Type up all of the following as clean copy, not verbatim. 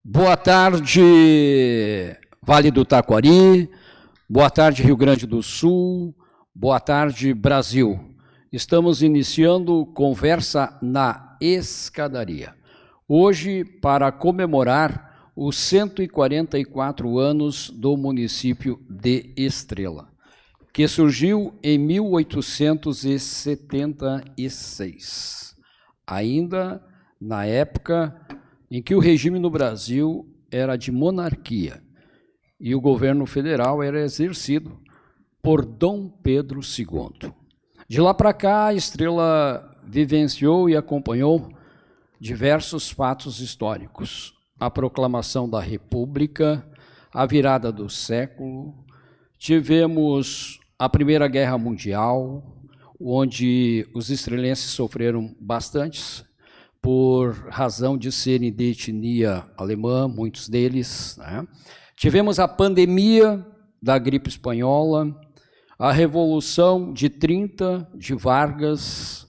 Boa tarde, Vale do Taquari. Boa tarde, Rio Grande do Sul. Boa tarde, Brasil. Estamos iniciando Conversa na Escadaria. Hoje, para comemorar os 144 anos do município de Estrela, que surgiu em 1876, ainda na época em que o regime no Brasil era de monarquia e o governo federal era exercido por Dom Pedro II. De lá para cá, a Estrela vivenciou e acompanhou diversos fatos históricos: a proclamação da República, a virada do século, tivemos a Primeira Guerra Mundial, onde os estrelenses sofreram bastante, por razão de serem de etnia alemã, muitos deles, né? Tivemos a pandemia da gripe espanhola, a Revolução de 30, de Vargas,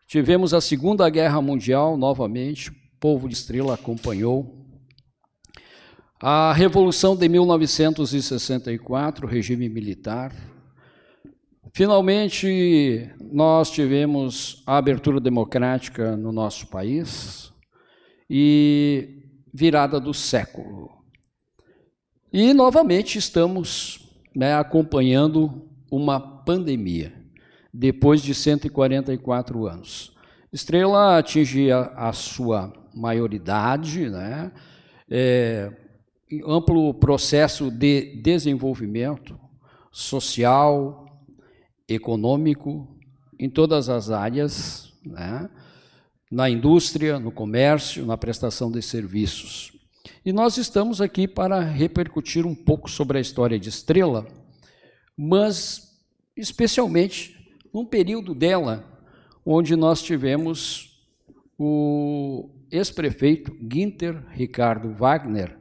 tivemos a Segunda Guerra Mundial, novamente, o povo de Estrela acompanhou, a Revolução de 1964, regime militar. Finalmente, nós tivemos a abertura democrática no nosso país e virada do século. E, novamente, estamos acompanhando uma pandemia, depois de 144 anos. Estrela atinge a sua maioridade, amplo processo de desenvolvimento social, econômico, em todas as áreas, na indústria, no comércio, na prestação de serviços. E nós estamos aqui para repercutir um pouco sobre a história de Estrela, mas especialmente num período dela, onde nós tivemos o ex-prefeito Günther Ricardo Wagner,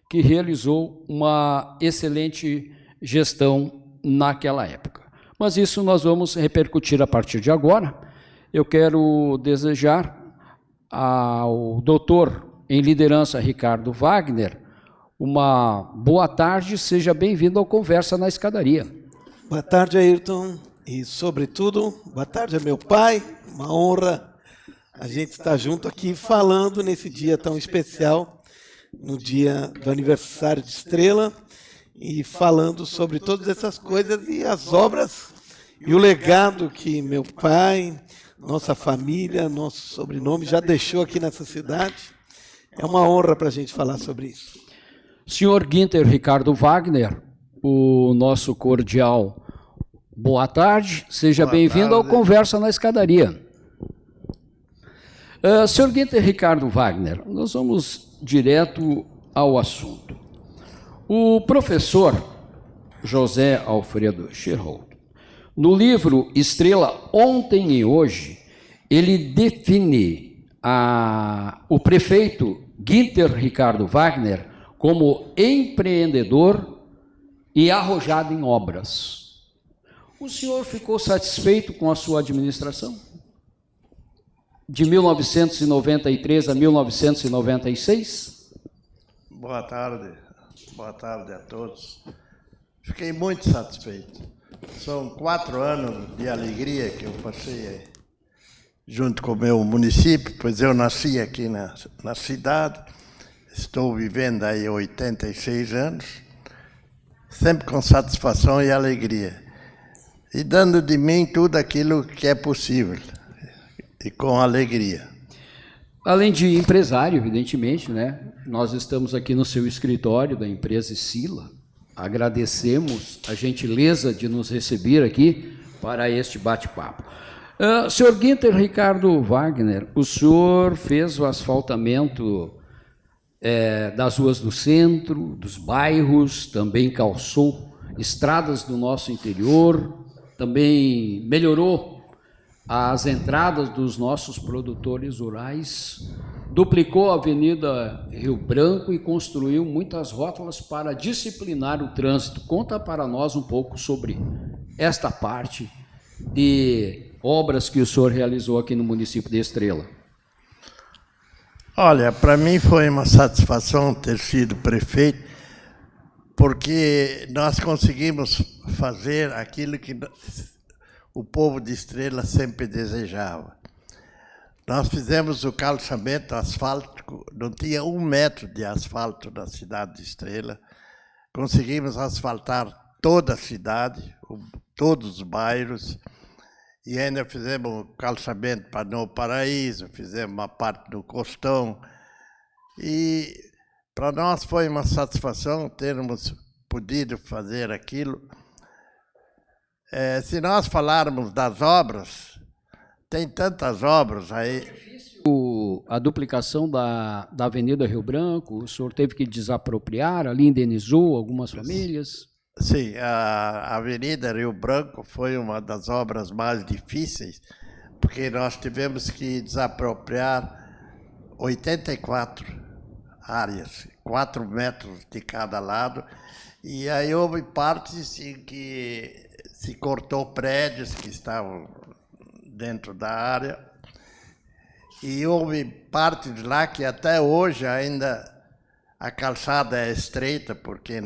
que realizou uma excelente gestão naquela época. Mas isso nós vamos repercutir a partir de agora. Eu quero desejar ao doutor em liderança Ricardo Wagner uma boa tarde, seja bem-vindo ao Conversa na Escadaria. Boa tarde, Ayrton, e sobretudo, boa tarde a meu pai, uma honra a gente estar junto aqui falando nesse dia tão especial, no dia do aniversário de Estrela, e falando sobre todas essas coisas e as obras e o legado que meu pai, nossa família, nosso sobrenome já deixou aqui nessa cidade. É uma honra para a gente falar sobre isso. Senhor Günther Ricardo Wagner, o nosso cordial boa tarde, seja bem-vindo ao Conversa na Escadaria. Senhor Günther Ricardo Wagner, nós vamos direto ao assunto. O professor José Alfredo Scherholt, no livro Estrela Ontem e Hoje, ele define o prefeito Günther Ricardo Wagner como empreendedor e arrojado em obras. O senhor ficou satisfeito com a sua administração? De 1993 a 1996? Boa tarde a todos. Fiquei muito satisfeito. São 4 anos de alegria que eu passei junto com o meu município, pois eu nasci aqui na cidade, estou vivendo aí 86 anos, sempre com satisfação e alegria, e dando de mim tudo aquilo que é possível, e com alegria. Além de empresário, evidentemente, nós estamos aqui no seu escritório da empresa Sila. Agradecemos a gentileza de nos receber aqui para este bate-papo. Senhor Günther Ricardo Wagner, o senhor fez o asfaltamento das ruas do centro, dos bairros, também calçou estradas do nosso interior, também melhorou as entradas dos nossos produtores rurais, duplicou a Avenida Rio Branco e construiu muitas rótulas para disciplinar o trânsito. Conta para nós um pouco sobre esta parte de obras que o senhor realizou aqui no município de Estrela. Olha, para mim foi uma satisfação ter sido prefeito, porque nós conseguimos fazer aquilo que o povo de Estrela sempre desejava. Nós fizemos o calçamento asfáltico, não tinha 1 metro de asfalto na cidade de Estrela. Conseguimos asfaltar toda a cidade, todos os bairros, e ainda fizemos o calçamento para No Paraíso, fizemos uma parte do Costão. E para nós foi uma satisfação termos podido fazer aquilo. Se nós falarmos das obras, tem tantas obras aí. A duplicação da Avenida Rio Branco, o senhor teve que desapropriar, ali indenizou algumas famílias? Sim, a Avenida Rio Branco foi uma das obras mais difíceis, porque nós tivemos que desapropriar 84 áreas, 4 metros de cada lado, e aí houve partes em que se cortou prédios que estavam dentro da área, e houve partes lá que até hoje ainda a calçada é estreita, porque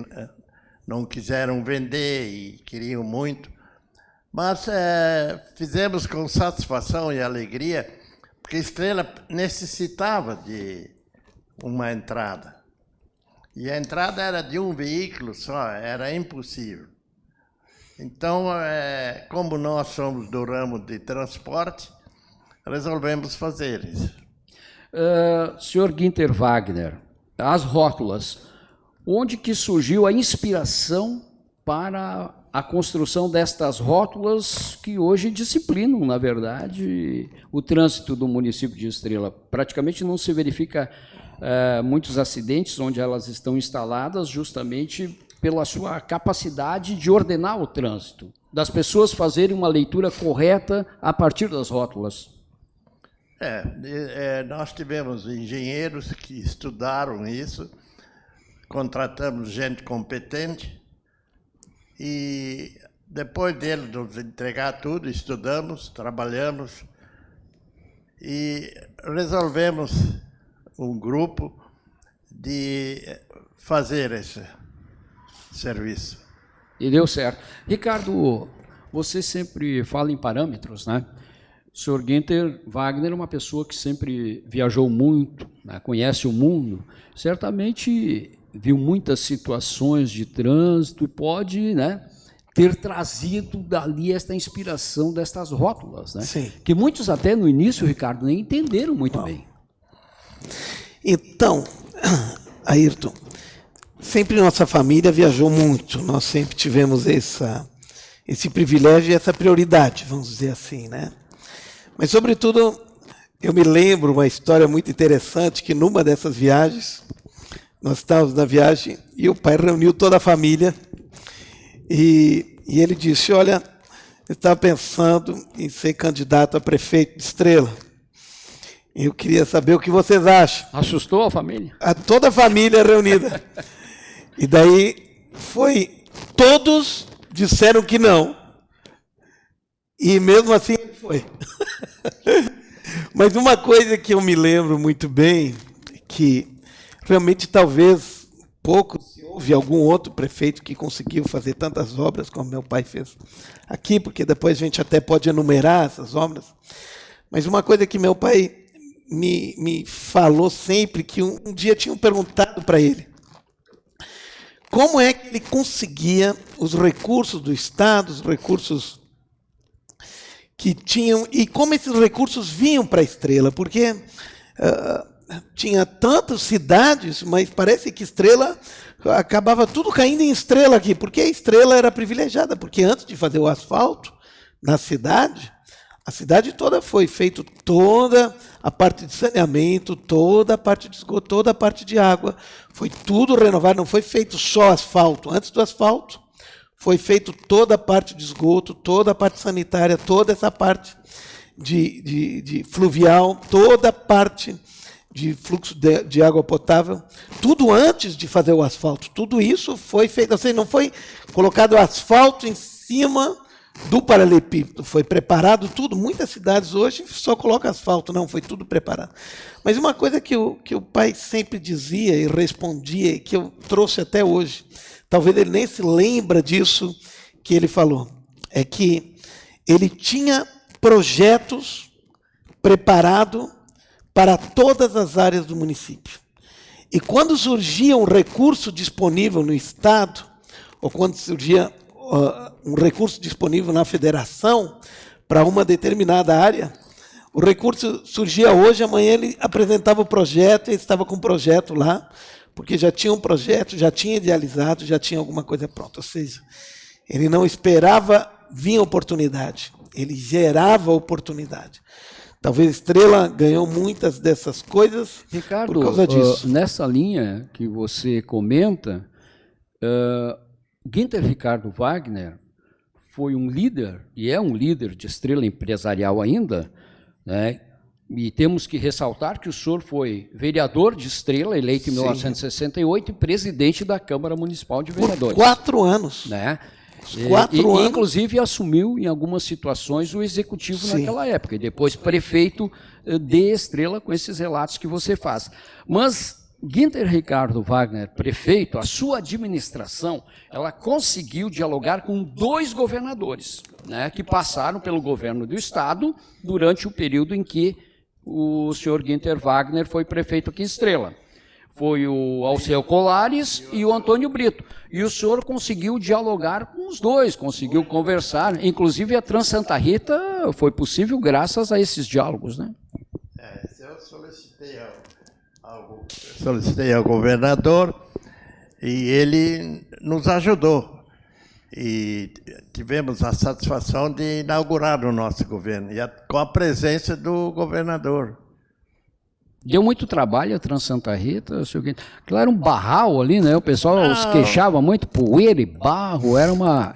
não quiseram vender e queriam muito. Mas fizemos com satisfação e alegria, porque Estrela necessitava de uma entrada. E a entrada era de um veículo só, era impossível. Então, como nós somos do ramo de transporte, resolvemos fazer isso. Senhor Günther Wagner, as rótulas, onde que surgiu a inspiração para a construção destas rótulas que hoje disciplinam, na verdade, o trânsito do município de Estrela? Praticamente não se verifica muitos acidentes onde elas estão instaladas justamente pela sua capacidade de ordenar o trânsito, das pessoas fazerem uma leitura correta a partir das rótulas. Nós tivemos engenheiros que estudaram isso, contratamos gente competente e depois dele nos entregar tudo, estudamos, trabalhamos e resolvemos um grupo de fazer esse serviço. E deu certo. Ricardo, você sempre fala em parâmetros, né? O senhor Günther Wagner é uma pessoa que sempre viajou muito, né? Conhece o mundo, certamente viu muitas situações de trânsito e pode, né, ter trazido dali esta inspiração destas rótulas, né? Sim. Que muitos até no início, Ricardo, nem entenderam muito bem. Então, Ayrton, sempre nossa família viajou muito, nós sempre tivemos esse privilégio e essa prioridade, vamos dizer assim, né? Mas, sobretudo, eu me lembro uma história muito interessante, que numa dessas viagens, nós estávamos na viagem e o pai reuniu toda a família e ele disse, olha, eu estava pensando em ser candidato a prefeito de Estrela. Eu queria saber o que vocês acham. Assustou a família? Toda a família reunida. E daí todos disseram que não. E mesmo assim ele foi. Mas uma coisa que eu me lembro muito bem, que realmente talvez pouco se houve algum outro prefeito que conseguiu fazer tantas obras como meu pai fez aqui, porque depois a gente até pode enumerar essas obras. Mas uma coisa que meu pai me falou sempre, que um dia tinham perguntado para ele, como é que ele conseguia os recursos do Estado, os recursos que tinham, e como esses recursos vinham para a Estrela, porque tinha tantas cidades, mas parece que Estrela acabava tudo caindo em Estrela aqui, porque a Estrela era privilegiada, porque antes de fazer o asfalto na cidade, a cidade toda foi feita, toda a parte de saneamento, toda a parte de esgoto, toda a parte de água, foi tudo renovado, não foi feito só asfalto. Antes do asfalto, foi feito toda a parte de esgoto, toda a parte sanitária, toda essa parte de fluvial, toda a parte de fluxo de água potável, tudo antes de fazer o asfalto. Tudo isso foi feito, assim, não foi colocado asfalto em cima do paralelepípedo foi preparado tudo. Muitas cidades hoje só colocam asfalto, não, foi tudo preparado. Mas uma coisa que o pai sempre dizia e respondia, e que eu trouxe até hoje, talvez ele nem se lembra disso que ele falou, é que ele tinha projetos preparados para todas as áreas do município. E quando surgia um recurso disponível no Estado, ou quando surgia um recurso disponível na federação para uma determinada área, o recurso surgia hoje, amanhã ele apresentava o projeto, ele estava com o projeto lá, porque já tinha um projeto, já tinha idealizado, já tinha alguma coisa pronta. Ou seja, ele não esperava vir oportunidade, ele gerava oportunidade. Talvez Estrela ganhou muitas dessas coisas, Ricardo, por causa disso. Nessa linha que você comenta, Günther Ricardo Wagner foi um líder, e é um líder de Estrela empresarial ainda, né? E temos que ressaltar que o senhor foi vereador de Estrela, eleito em 1968, e presidente da Câmara Municipal de Vereadores. Por 4 anos. Né? 4 anos. Inclusive assumiu em algumas situações o executivo naquela época, e depois prefeito de Estrela, com esses relatos que você faz. Mas Günther Ricardo Wagner, prefeito, a sua administração, ela conseguiu dialogar com 2 governadores, né, que passaram pelo governo do Estado durante o período em que o senhor Günther Wagner foi prefeito aqui em Estrela. Foi o Alceu Colares e o Antônio Brito. E o senhor conseguiu dialogar com os 2, conseguiu conversar. Inclusive a Trans-Santa Rita foi possível graças a esses diálogos, né? Eu solicitei ao governador e ele nos ajudou. E tivemos a satisfação de inaugurar o nosso governo, com a presença do governador. Deu muito trabalho a Trans-Santa Rita, aquilo era um barral ali, né? O pessoal se queixava muito, poeira e barro,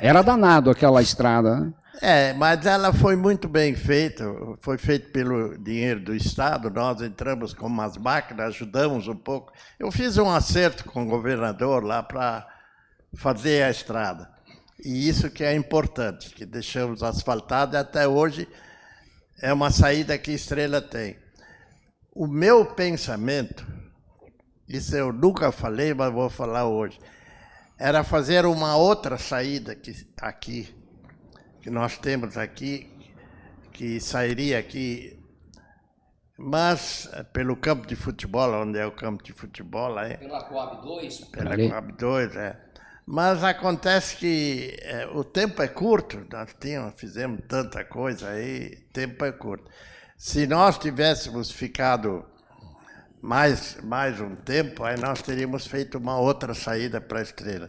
era danado aquela estrada, né? Mas ela foi muito bem feita, foi feita pelo dinheiro do Estado, nós entramos com umas máquinas, ajudamos um pouco. Eu fiz um acerto com o governador lá para fazer a estrada. E isso que é importante, que deixamos asfaltado e até hoje é uma saída que Estrela tem. O meu pensamento, isso eu nunca falei, mas vou falar hoje, era fazer uma outra saída aqui, que nós temos aqui, que sairia aqui, mas pelo campo de futebol, onde é o campo de futebol. Pela Coab 2? Pela Coab 2, Mas acontece que o tempo é curto, nós fizemos tanta coisa aí, o tempo é curto. Se nós tivéssemos ficado mais um tempo, aí nós teríamos feito uma outra saída para a Estrela.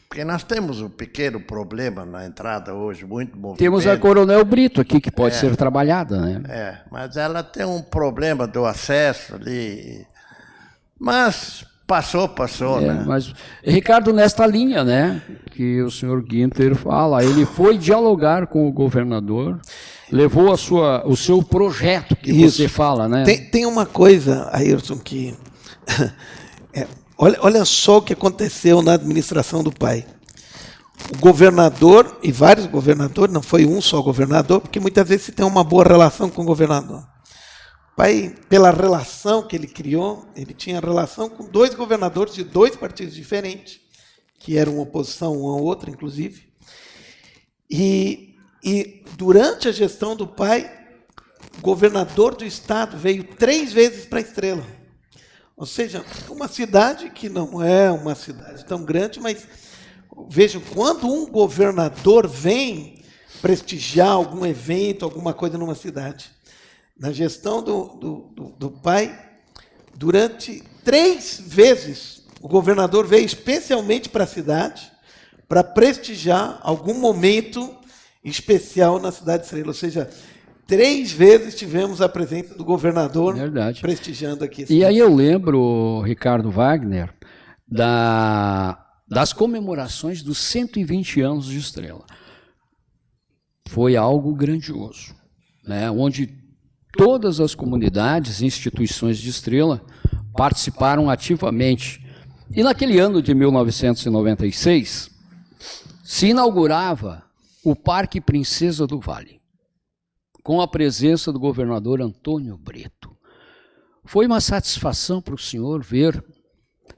Porque nós temos um pequeno problema na entrada hoje, muito movimento. Temos a Coronel Brito aqui, que pode ser trabalhada, né? Mas ela tem um problema do acesso ali. Mas passou, né? Mas, Ricardo, nesta linha, né, que o senhor Günther fala, ele foi dialogar com o governador, levou o seu projeto, que você fala, né? Tem uma coisa, Ayrton, que... Olha só o que aconteceu na administração do pai. O governador, e vários governadores, não foi um só governador, porque muitas vezes se tem uma boa relação com o governador. O pai, pela relação que ele criou, ele tinha relação com 2 governadores de 2 partidos diferentes, que eram oposição um ao outro, inclusive. E durante a gestão do pai, o governador do Estado veio 3 vezes para a Estrela. Ou seja, uma cidade que não é uma cidade tão grande, mas vejam, quando um governador vem prestigiar algum evento, alguma coisa numa cidade, na gestão do pai, durante 3 vezes, o governador veio especialmente para a cidade, para prestigiar algum momento especial na cidade de Estrela. Ou seja, 3 vezes tivemos a presença do governador prestigiando aqui. E aí eu lembro, Ricardo Wagner, das comemorações dos 120 anos de Estrela. Foi algo grandioso, né? Onde todas as comunidades e instituições de Estrela participaram ativamente. E naquele ano de 1996, se inaugurava o Parque Princesa do Vale, com a presença do governador Antônio Brito. Foi uma satisfação para o senhor ver,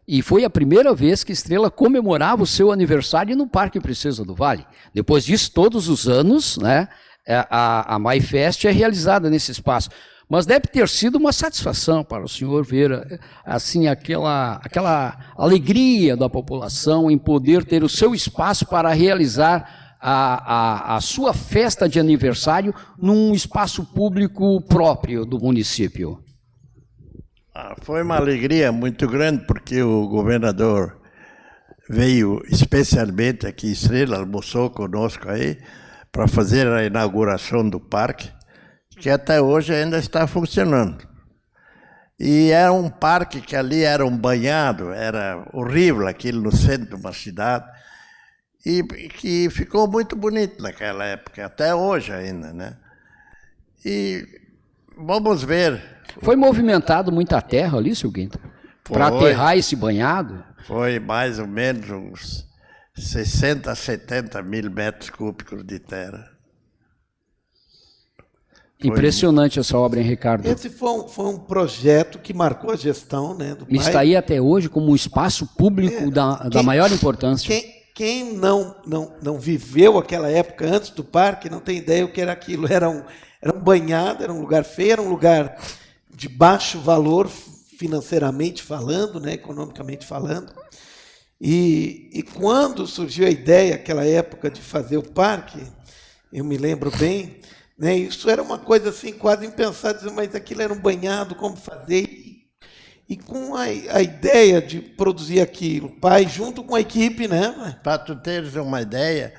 e foi a primeira vez que Estrela comemorava o seu aniversário no Parque Princesa do Vale. Depois disso, todos os anos, né, a MyFest é realizada nesse espaço. Mas deve ter sido uma satisfação para o senhor ver assim, aquela alegria da população em poder ter o seu espaço para realizar a sua festa de aniversário num espaço público próprio do município. Foi uma alegria muito grande, porque o governador veio especialmente aqui em Estrela, almoçou conosco aí, para fazer a inauguração do parque, que até hoje ainda está funcionando. E era um parque que ali era um banhado, era horrível aquilo no centro de uma cidade, e que ficou muito bonito naquela época, até hoje ainda, né? E vamos ver. Foi movimentado muita terra ali, seu Guinter? Para aterrar esse banhado? Foi mais ou menos uns 60 a 70 mil metros cúbicos de terra. Impressionante essa obra, hein, Ricardo? Esse foi um projeto que marcou a gestão, né, do pai. Está aí até hoje como um espaço público da maior importância. Quem não viveu aquela época antes do parque não tem ideia o que era aquilo. Era um banhado, era um lugar feio, era um lugar de baixo valor financeiramente falando, né, economicamente falando. E quando surgiu a ideia, aquela época, de fazer o parque, eu me lembro bem, né, isso era uma coisa assim quase impensada, mas aquilo era um banhado, como fazer? E com a ideia de produzir aquilo, o pai junto com a equipe, né? Para tu teres uma ideia,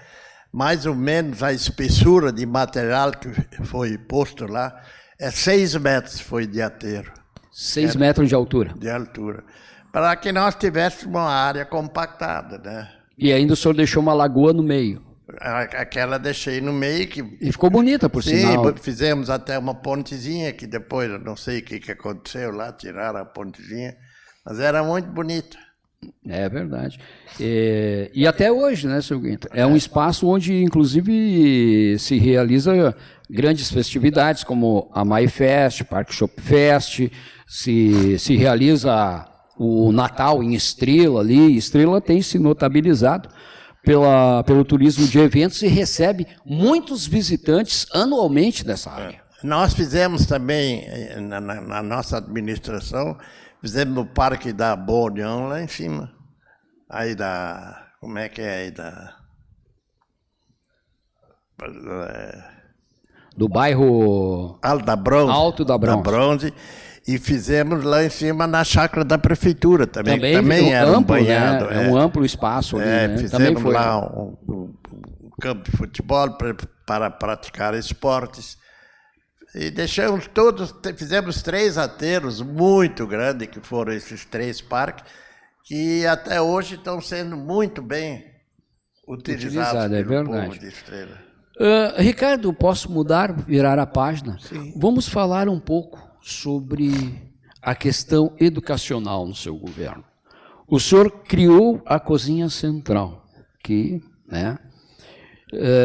mais ou menos a espessura de material que foi posto lá é 6 metros foi de aterro. 6 metros de altura. De altura. Para que nós tivéssemos uma área compactada, né? E ainda o senhor deixou uma lagoa no meio. Aquela deixei no meio que... E ficou bonita, por sinal. Sim, fizemos até uma pontezinha, que depois eu não sei o que aconteceu lá, tiraram a pontezinha, mas era muito bonita. É verdade. E até hoje, né, seu Guinter? É um espaço onde, inclusive, se realiza grandes festividades, como a MyFest, Parque Shop Fest, se realiza o Natal em Estrela ali. Estrela tem se notabilizado pelo turismo de eventos e recebe muitos visitantes anualmente dessa área. Nós fizemos também, na nossa administração, fizemos no Parque da Boa União, lá em cima. Aí como é que é aí do bairro Alto da Bronze. E fizemos lá em cima na chácara da prefeitura também. Também era amplo, um banhado. Né? É um amplo espaço ali, né? Fizemos também foi lá um campo de futebol para praticar esportes. E deixamos fizemos 3 aterros muito grandes, que foram esses 3 parques, que até hoje estão sendo muito bem utilizados pelo povo de Estrela. Ricardo, posso virar a página? Sim. Vamos falar um pouco sobre a questão educacional no seu governo. O senhor criou a Cozinha Central, que, né,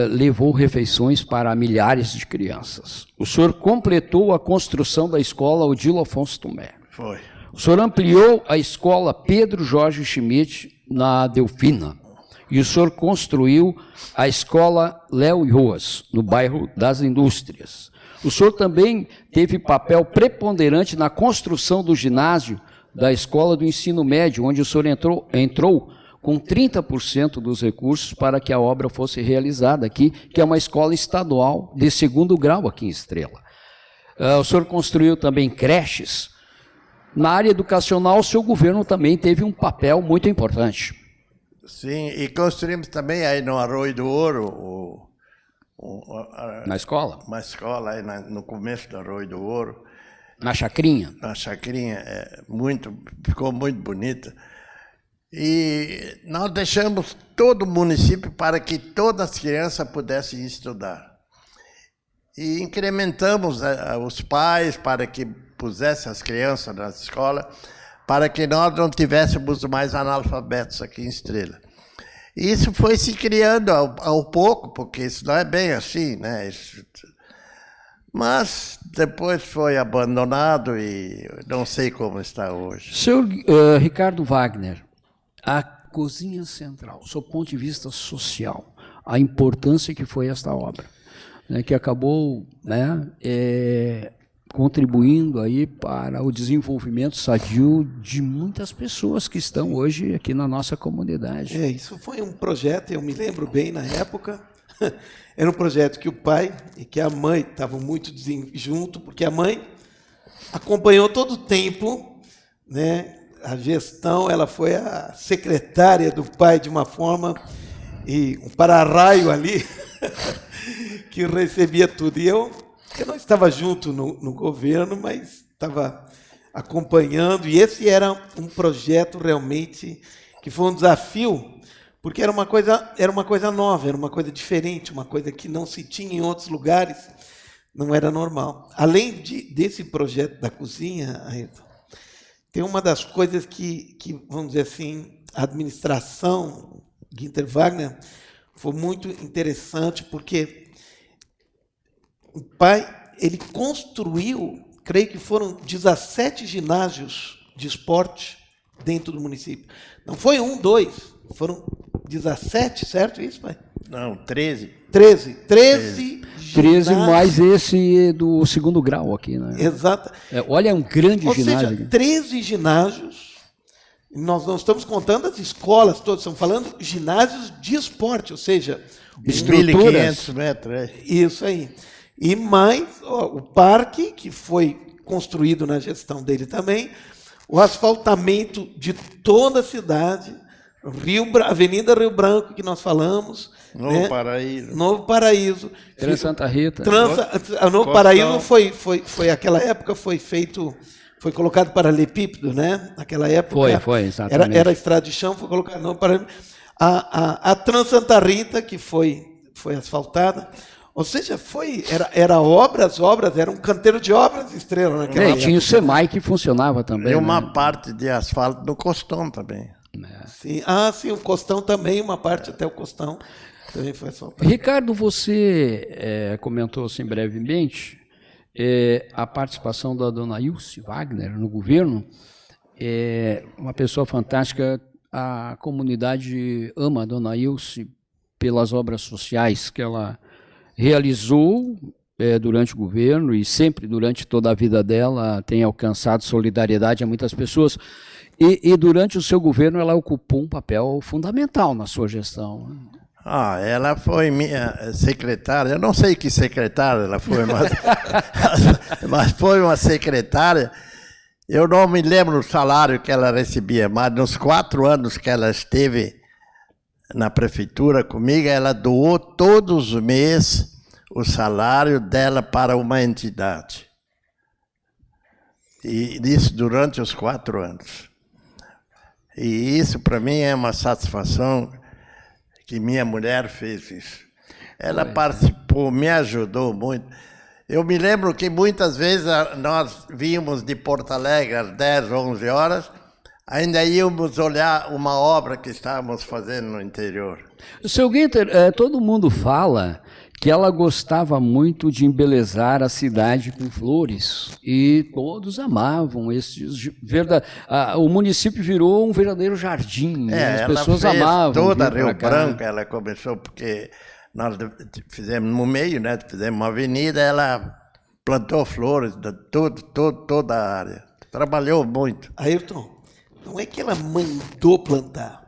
levou refeições para milhares de crianças. O senhor completou a construção da escola Odilo Afonso Tomé. Foi. O senhor ampliou a escola Pedro Jorge Schmidt na Delfina. E o senhor construiu a escola Léo Ruas, no bairro das Indústrias. O senhor também teve papel preponderante na construção do ginásio da Escola do Ensino Médio, onde o senhor entrou com 30% dos recursos para que a obra fosse realizada aqui, que é uma escola estadual de 2º grau aqui em Estrela. O senhor construiu também creches. Na área educacional, o seu governo também teve um papel muito importante. Sim, e construímos também aí no Arroio do Ouro, na escola? Uma escola aí no começo do Arroio do Ouro. Na Chacrinha? Na Chacrinha, ficou muito bonita. E nós deixamos todo o município para que todas as crianças pudessem estudar. E incrementamos os pais para que pusessem as crianças na escola, para que nós não tivéssemos mais analfabetos aqui em Estrela. Isso foi se criando ao pouco, porque isso não é bem assim, né? Mas depois foi abandonado e não sei como está hoje. Senhor Ricardo Wagner, a Cozinha Central, sob o ponto de vista social, a importância que foi esta obra, né, que acabou, né, contribuindo aí para o desenvolvimento sadio de muitas pessoas que estão hoje aqui na nossa comunidade. Isso foi um projeto, eu me lembro bem na época, era um projeto que o pai e que a mãe estavam muito junto, porque a mãe acompanhou todo o tempo, né, a gestão, ela foi a secretária do pai de uma forma, e um para-raio ali, que recebia tudo. E eu não estava junto no governo, mas estava acompanhando, e esse era um projeto realmente que foi um desafio, porque era uma coisa nova, era uma coisa diferente, uma coisa que não se tinha em outros lugares, não era normal. Além desse projeto da cozinha, Ayrton, tem uma das coisas que, vamos dizer assim, a administração Günther Wagner foi muito interessante, porque o pai, ele construiu, creio que foram 17 ginásios de esporte dentro do município. Não foi 1, 2, foram 17, certo isso, pai? Não, 13. 13 mais esse do segundo grau aqui, né? Exato. Olha, é um grande ginásio. Ou seja, 13 ginásios. Nós não estamos contando as escolas todas, estamos falando ginásios de esporte, ou seja, 1.500 metros. Isso aí. E mais o parque, que foi construído na gestão dele também, o asfaltamento de toda a cidade, Avenida Rio Branco, que nós falamos. Novo Paraíso. Novo Paraíso. Trans Santa Rita. Novo Paraíso foi aquela época, foi colocado paralelepípedo, né? Naquela época. Foi, exatamente. Era estrada de chão, foi colocado novo paralelepípedo. A Trans Santa Rita, que foi asfaltada. Ou seja, era obras, era um canteiro de obras Estrela naquela época. Tinha o SEMAI que funcionava também. E uma parte de asfalto no Costão também. Sim. Sim, o Costão também, uma parte até o Costão também foi asfaltado. Ricardo, você comentou assim brevemente a participação da dona Ilse Wagner no governo. Uma pessoa fantástica, a comunidade ama a dona Ilse pelas obras sociais que ela realizou durante o governo e sempre durante toda a vida dela tem alcançado solidariedade a muitas pessoas. E durante o seu governo ela ocupou um papel fundamental na sua gestão. Ela foi minha secretária, eu não sei que secretária ela foi, mas foi uma secretária. Eu não me lembro do salário que ela recebia, mas nos 4 anos que ela esteve na prefeitura comigo, ela doou todos os meses o salário dela para uma entidade. E isso durante os 4 anos. E isso, para mim, é uma satisfação que minha mulher fez isso. Ela participou, me ajudou muito. Eu me lembro que muitas vezes nós vínhamos de Porto Alegre às 10, 11 horas, ainda íamos olhar uma obra que estávamos fazendo no interior. Seu Günther, todo mundo fala que ela gostava muito de embelezar a cidade com flores, e todos amavam esses. O município virou um verdadeiro jardim, as pessoas amavam. Toda Rio Branco ela começou, porque nós fizemos no meio, né? Fizemos uma avenida, ela plantou flores de toda a área. Trabalhou muito. Ayrton, não é que ela mandou plantar.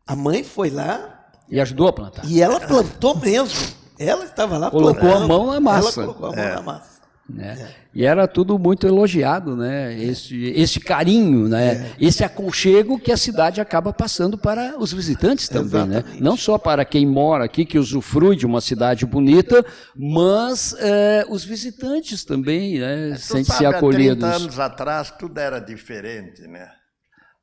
A mãe foi lá e ajudou a plantar. E ela plantou mesmo. Ela estava lá colocou plantando. A mão na massa. Ela colocou a mão na massa. E era tudo muito elogiado, né? Esse carinho, né? Esse aconchego que a cidade acaba passando para os visitantes também, né? Não só para quem mora aqui, que usufrui de uma cidade bonita, mas os visitantes também, né? Sentem-se acolhidos. Há 30 anos atrás tudo era diferente, né?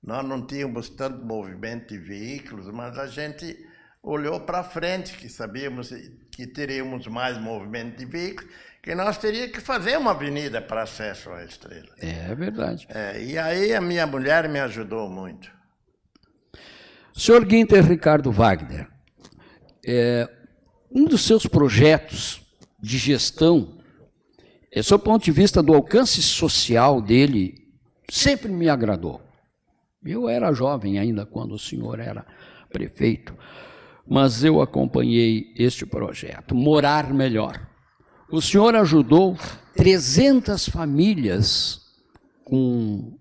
Nós não tínhamos tanto movimento de veículos, mas a gente olhou para frente, que sabíamos que teríamos mais movimento de veículos, que nós teríamos que fazer uma avenida para acesso à Estrela. É verdade. E aí a minha mulher me ajudou muito. Senhor Günther Ricardo Wagner, um dos seus projetos de gestão, sob o ponto de vista do alcance social dele, sempre me agradou. Eu era jovem ainda quando o senhor era prefeito, mas eu acompanhei este projeto, Morar Melhor. O senhor ajudou 300 famílias com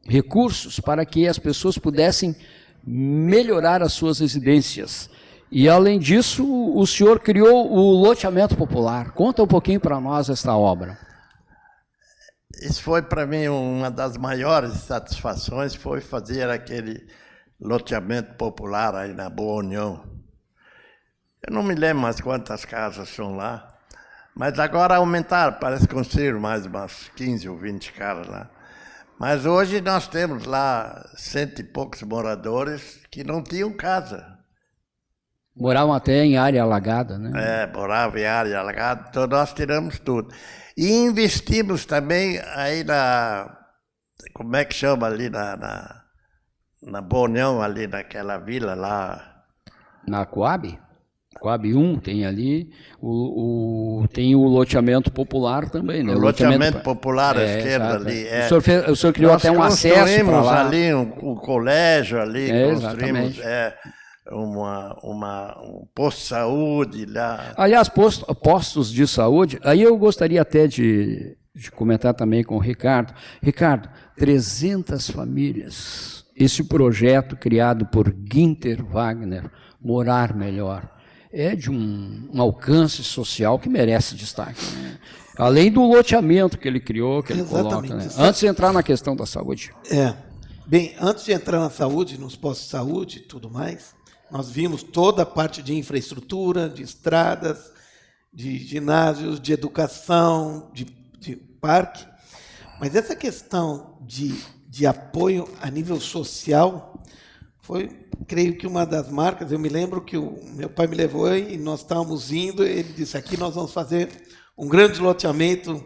recursos para que as pessoas pudessem melhorar as suas residências. E, além disso, o senhor criou o loteamento popular. Conta um pouquinho para nós esta obra. Isso foi, para mim, uma das maiores satisfações, foi fazer aquele loteamento popular aí na Boa União. Eu não me lembro mais quantas casas são lá, mas agora aumentaram, parece que construíram mais umas 15 ou 20 casas lá. Mas hoje nós temos lá 100 e poucos moradores que não tinham casa. Moravam até em área alagada, né? Moravam em área alagada, então nós tiramos tudo. E investimos também aí como é que chama ali, na Boa União, ali naquela vila lá. Na Coab? Coab 1 tem ali, tem o loteamento popular também, né? O loteamento popular à esquerda ali. O senhor criou até um acesso para lá. Ali um colégio ali, construímos um posto de saúde lá. Aliás, postos de saúde, aí eu gostaria até de comentar também com o Ricardo. Ricardo, 300 famílias, esse projeto criado por Günther Wagner, Morar Melhor, é de um alcance social que merece destaque, né? Além do loteamento que ele criou, que ele coloca, né? Antes de entrar na questão da saúde. Bem, antes de entrar na saúde, nos postos de saúde e tudo mais, nós vimos toda a parte de infraestrutura, de estradas, de ginásios, de educação, de parque. Mas essa questão de apoio a nível social foi, creio que, uma das marcas. Eu me lembro que o meu pai me levou e nós estávamos indo, ele disse, aqui nós vamos fazer um grande loteamento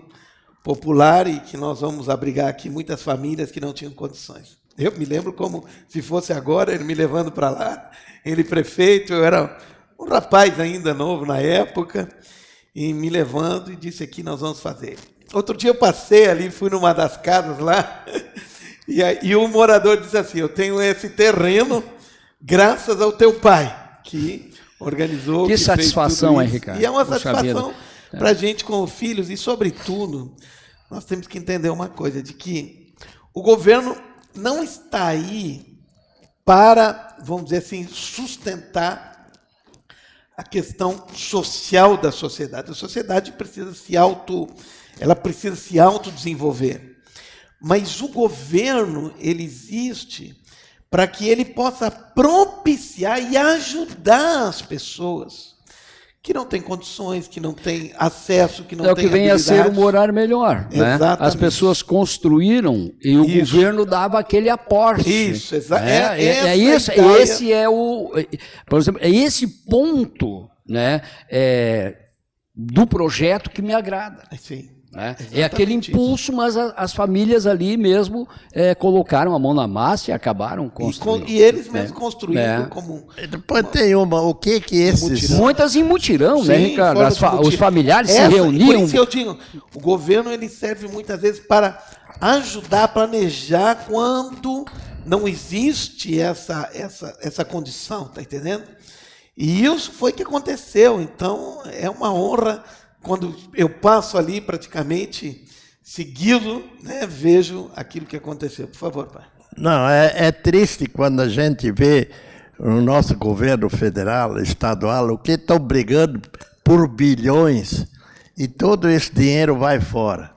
popular e que nós vamos abrigar aqui muitas famílias que não tinham condições. Eu me lembro como se fosse agora, ele me levando para lá, ele prefeito, eu era um rapaz ainda novo na época, e me levando e disse, aqui nós vamos fazer. Outro dia eu passei ali, fui numa das casas lá, e o morador disse assim, eu tenho esse terreno graças ao teu pai, que organizou. Que satisfação, hein, Ricardo? E é uma satisfação para a gente com os filhos, e sobretudo, nós temos que entender uma coisa, de que o governo não está aí para, vamos dizer assim, sustentar a questão social da sociedade. A sociedade precisa precisa se autodesenvolver. Mas o governo, ele existe para que ele possa propiciar e ajudar as pessoas que não têm condições, que não têm acesso, que não têm habilidade. É o que vem a ser o Morar Melhor, né? As pessoas construíram e o governo dava aquele aporte. Isso, exato. Esse é o, por exemplo, é esse ponto, né, do projeto que me agrada. Sim. Né? É aquele impulso, mas as famílias ali mesmo colocaram a mão na massa e acabaram construindo. E eles mesmos construíram como... Depois tem o que esses... Muitas em mutirão, né, Ricardo? Os familiares se reuniam. Por isso eu digo, o governo ele serve muitas vezes para ajudar a planejar quando não existe essa condição, tá entendendo? E isso foi que aconteceu. Então, é uma honra... Quando eu passo ali, praticamente, seguido, né, vejo aquilo que aconteceu. Por favor, pai. Não, é triste quando a gente vê o nosso governo federal, estadual, o que estão brigando por bilhões e todo esse dinheiro vai fora.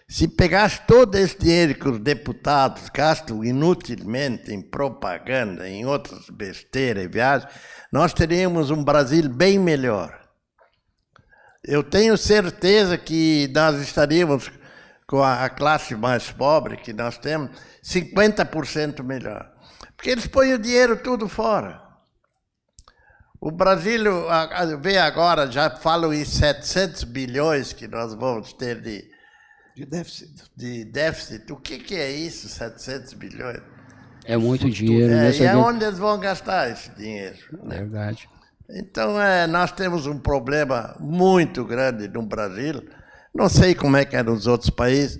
Se pegasse todo esse dinheiro que os deputados gastam inutilmente em propaganda, em outras besteiras e viagens, nós teríamos um Brasil bem melhor. Eu tenho certeza que nós estaríamos, com a classe mais pobre que nós temos, 50% melhor. Porque eles põem o dinheiro tudo fora. O Brasil, vê agora, já falam em 700 bilhões que nós vamos ter de déficit. O que é isso, 700 bilhões? É muito dinheiro, né? E é onde eles vão gastar esse dinheiro. Né? Verdade. Então, nós temos um problema muito grande no Brasil. Não sei como é que é nos outros países,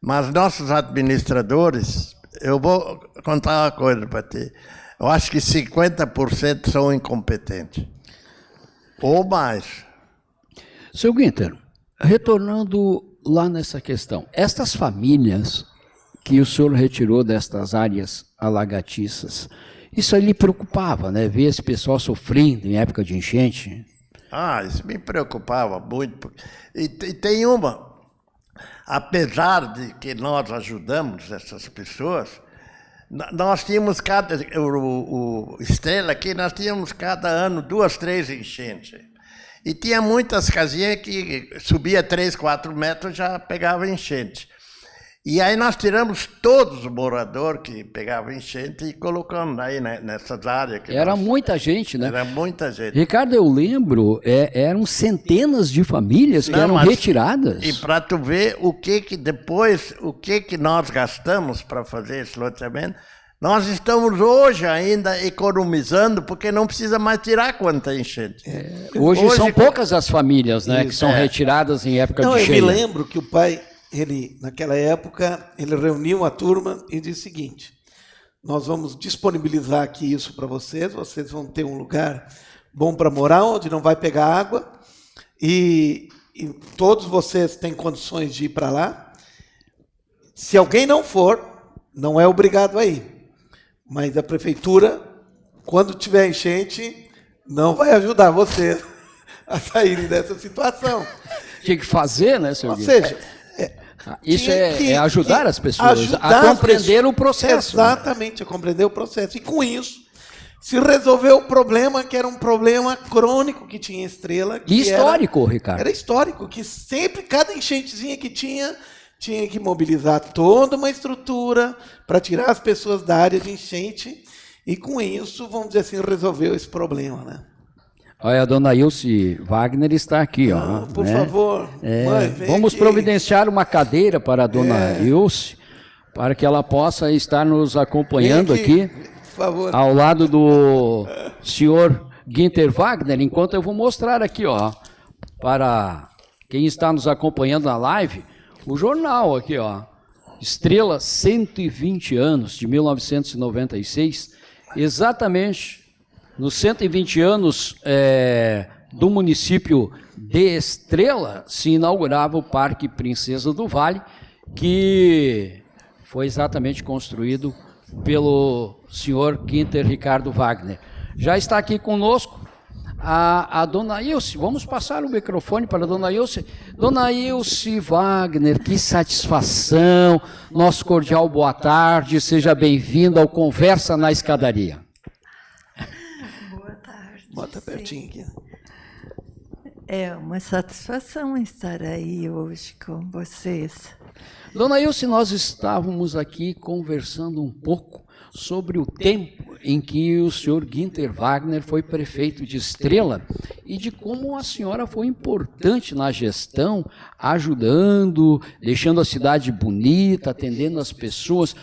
mas nossos administradores, eu vou contar uma coisa para ti. Eu acho que 50% são incompetentes. Ou mais. Seu Guinter, retornando lá nessa questão, estas famílias que o senhor retirou destas áreas alagatiças, isso aí lhe preocupava, né? Ver esse pessoal sofrendo em época de enchente? Isso me preocupava muito. E tem uma, apesar de que nós ajudamos essas pessoas, nós tínhamos o Estrela aqui, nós tínhamos cada ano 2, 3 enchentes. E tinha muitas casinhas que subia 3, 4 metros já pegava enchente. E aí nós tiramos todos os moradores que pegavam enchente e colocamos aí nessas áreas. Era muita gente, né? Era muita gente. Ricardo, eu lembro, eram centenas de famílias que eram retiradas. E para tu ver o que depois, o que nós gastamos para fazer esse loteamento, nós estamos hoje ainda economizando, porque não precisa mais tirar quando está enchente. Hoje são poucas as famílias, né, que são retiradas em época de cheia. Eu me lembro que o pai, naquela época, ele reuniu a turma e disse o seguinte: nós vamos disponibilizar aqui isso para vocês vão ter um lugar bom para morar, onde não vai pegar água, e todos vocês têm condições de ir para lá. Se alguém não for, não é obrigado a ir. Mas a prefeitura, quando tiver enchente, não vai ajudar vocês a saírem dessa situação. Tinha que fazer, né, senhor? Ou seja, isso é ajudar as pessoas a compreender o processo. Exatamente, a compreender o processo. E com isso, se resolveu o problema, que era um problema crônico que tinha Estrela. E histórico, Ricardo. Era histórico, que sempre, cada enchentezinha que tinha que mobilizar toda uma estrutura para tirar as pessoas da área de enchente. E com isso, vamos dizer assim, resolveu esse problema, né? Olha, a dona Ilse Wagner está aqui, ó. Por favor, mãe, vamos aqui. Providenciar uma cadeira para a dona Ilse, para que ela possa estar nos acompanhando aqui, por favor, ao lado do senhor Guinter Wagner, enquanto eu vou mostrar aqui, ó, para quem está nos acompanhando na live, o jornal aqui, ó, Estrela 120 anos, de 1996, exatamente nos 120 anos do município de Estrela, se inaugurava o Parque Princesa do Vale, que foi exatamente construído pelo senhor Guinter Ricardo Wagner. Já está aqui conosco a dona Ilse. Vamos passar o microfone para a dona Ilse. Dona Ilse Wagner, que satisfação, nosso cordial boa tarde, seja bem-vinda ao Conversa na Escadaria. Bota pertinho aqui. É uma satisfação estar aí hoje com vocês. Dona Ilse, nós estávamos aqui conversando um pouco sobre o tempo em que o senhor Guinter Wagner foi prefeito de Estrela e de como a senhora foi importante na gestão, ajudando, deixando a cidade bonita, atendendo as pessoas.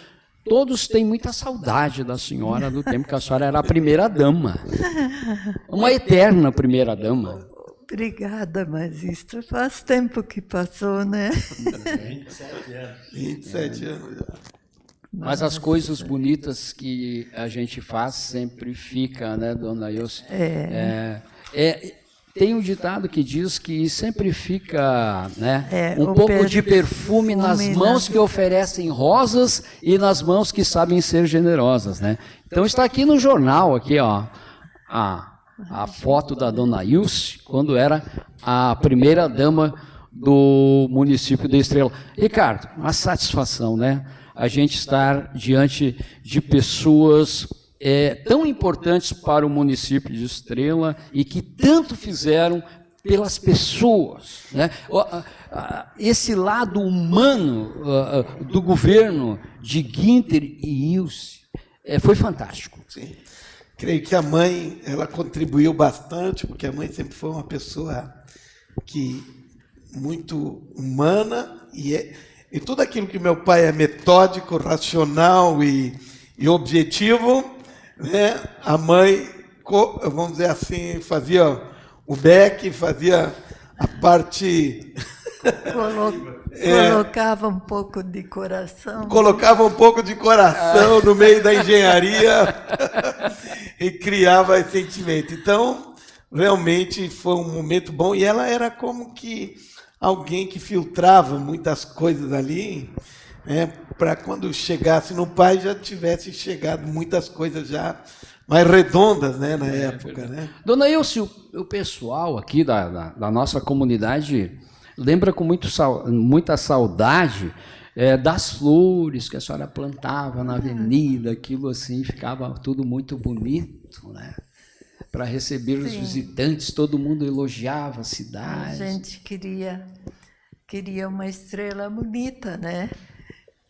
Todos têm muita saudade da senhora, do tempo que a senhora era a primeira-dama. Uma eterna primeira-dama. Obrigada, mas isso faz tempo que passou, né? 27 anos. 27 anos. Mas as coisas bonitas que a gente faz sempre fica, né, dona Ilse? Tem um ditado que diz que sempre fica, né, um pouco de perfume nas mãos que oferecem rosas e nas mãos que sabem ser generosas, né? Então está aqui no jornal, aqui, ó, a foto da dona Ilse, quando era a primeira-dama do município de Estrela. Ricardo, uma satisfação, né? A gente estar diante de pessoas tão importantes para o município de Estrela e que tanto fizeram pelas pessoas, né? Esse lado humano do governo de Guinter e Ilse foi fantástico. Sim. Creio que a mãe, ela contribuiu bastante, porque a mãe sempre foi uma pessoa muito humana, e tudo aquilo que meu pai é metódico, racional e e objetivo, né? A mãe, vamos dizer assim, fazia o beck, fazia a parte... Colocava um pouco de coração. Colocava um pouco de coração no meio da engenharia e criava esse sentimento. Então, realmente foi um momento bom. E ela era como que alguém que filtrava muitas coisas ali, né, para quando chegasse no pai já tivesse chegado muitas coisas já mais redondas, né, na época. Né? Dona Ilse, o pessoal aqui da nossa comunidade lembra com muita saudade das flores que a senhora plantava na avenida, aquilo assim, ficava tudo muito bonito, né? Para receber os visitantes, todo mundo elogiava a cidade. A gente queria uma estrela bonita, né?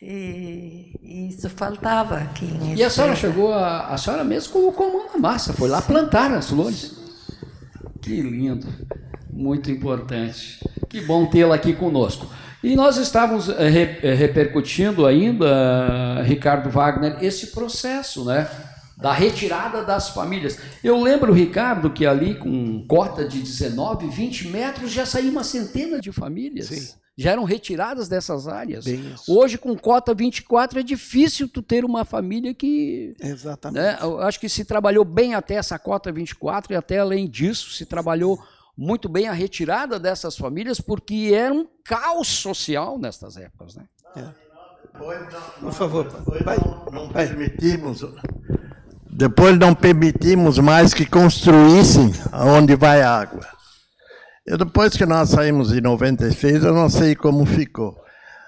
E isso faltava aqui em E a senhora chegou, a senhora mesmo colocou a mão na massa, foi lá plantar as flores. Que lindo, muito importante. Que bom tê-la aqui conosco. E nós estávamos repercutindo ainda, Ricardo Wagner, esse processo, né, da retirada das famílias. Eu lembro, Ricardo, que ali com cota de 19, 20 metros já saía uma centena de famílias. Sim. Já eram retiradas dessas áreas. Bem isso. Hoje, com cota 24, é difícil tu ter uma família que... Exatamente. Né, eu acho que se trabalhou bem até essa cota 24 e até além disso se trabalhou muito bem a retirada dessas famílias, porque era um caos social nestas épocas. Né? Por favor, Depois não permitimos mais que construíssem onde vai a água. Depois que nós saímos em 96, eu não sei como ficou.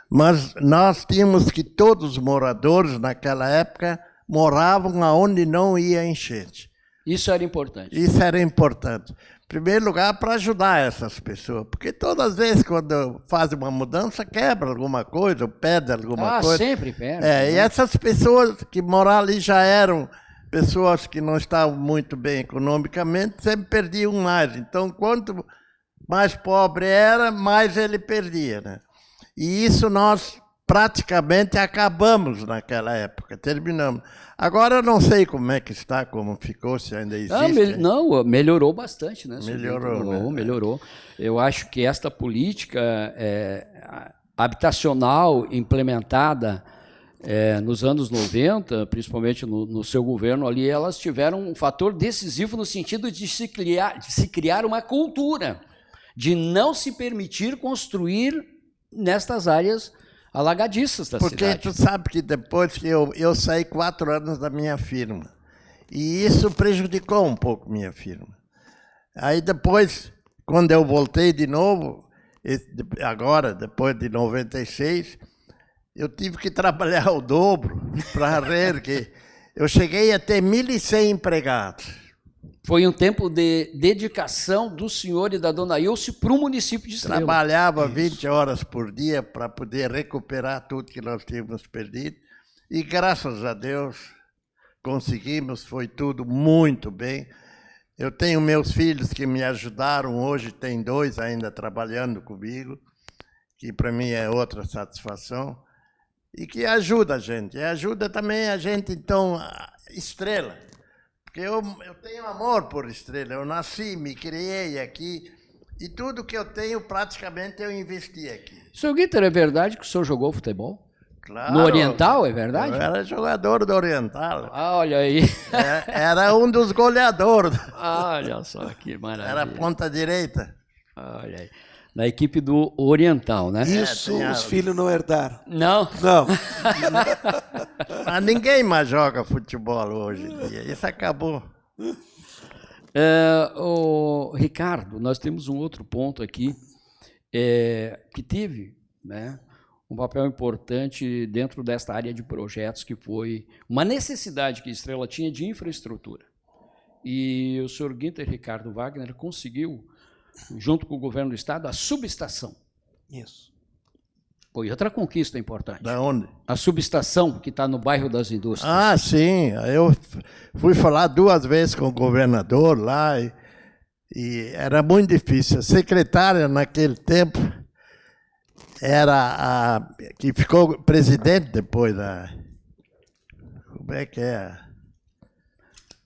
Mas nós tínhamos que todos os moradores naquela época moravam aonde não ia enchente. Isso era importante. Isso era importante. Em primeiro lugar, para ajudar essas pessoas. Porque todas as vezes, quando faz uma mudança, quebra alguma coisa, ou perde alguma coisa. Sempre perde. Né? E essas pessoas que moravam ali já eram pessoas que não estavam muito bem economicamente, sempre perdiam mais. Então, quanto mais pobre era, mais ele perdia. Né? E isso nós praticamente acabamos naquela época, terminamos. Agora eu não sei como é que está, como ficou, se ainda existe. Não, melhorou bastante, né? Melhorou, né? Melhorou. Eu acho que esta política habitacional implementada nos anos 90, principalmente no seu governo ali, elas tiveram um fator decisivo no sentido de se criar uma cultura, de não se permitir construir nestas áreas alagadiças da cidade. Porque tu sabe que depois que eu saí 4 anos da minha firma, e isso prejudicou um pouco minha firma. Aí depois, quando eu voltei de novo, agora, depois de 96, eu tive que trabalhar o dobro para ver que eu cheguei a ter 1.100 empregados. Foi um tempo de dedicação do senhor e da dona Ilse para o município de Estrela. Trabalhava 20 horas por dia para poder recuperar tudo que nós tínhamos perdido. E graças a Deus conseguimos, foi tudo muito bem. Eu tenho meus filhos que me ajudaram, hoje tem 2 ainda trabalhando comigo, que para mim é outra satisfação. E que ajuda a gente. E ajuda também a gente, então, Estrela. Porque eu tenho amor por Estrela, eu nasci, me criei aqui, e tudo que eu tenho, praticamente, eu investi aqui. Sr. Guiter, é verdade que o senhor jogou futebol? Claro. No Oriental, é verdade? Eu era jogador do Oriental. Ah, olha aí. Era um dos goleadores. Olha só, que maravilha. Era ponta direita. Olha aí. Na equipe do Oriental, né? Isso os filhos não herdaram. Não? Não. Mas ninguém mais joga futebol hoje em dia. Isso acabou. Ricardo, nós temos um outro ponto aqui que teve, né, um papel importante dentro desta área de projetos, que foi uma necessidade que a Estrela tinha de infraestrutura. E o senhor Guinter Ricardo Wagner conseguiu, junto com o governo do estado, a subestação. Isso. Foi outra conquista importante. Da onde? A subestação que está no bairro das Indústrias. Ah, sim. Eu fui falar 2 vezes com o governador lá e era muito difícil. A secretária, naquele tempo, era a que ficou presidente depois, como é que é?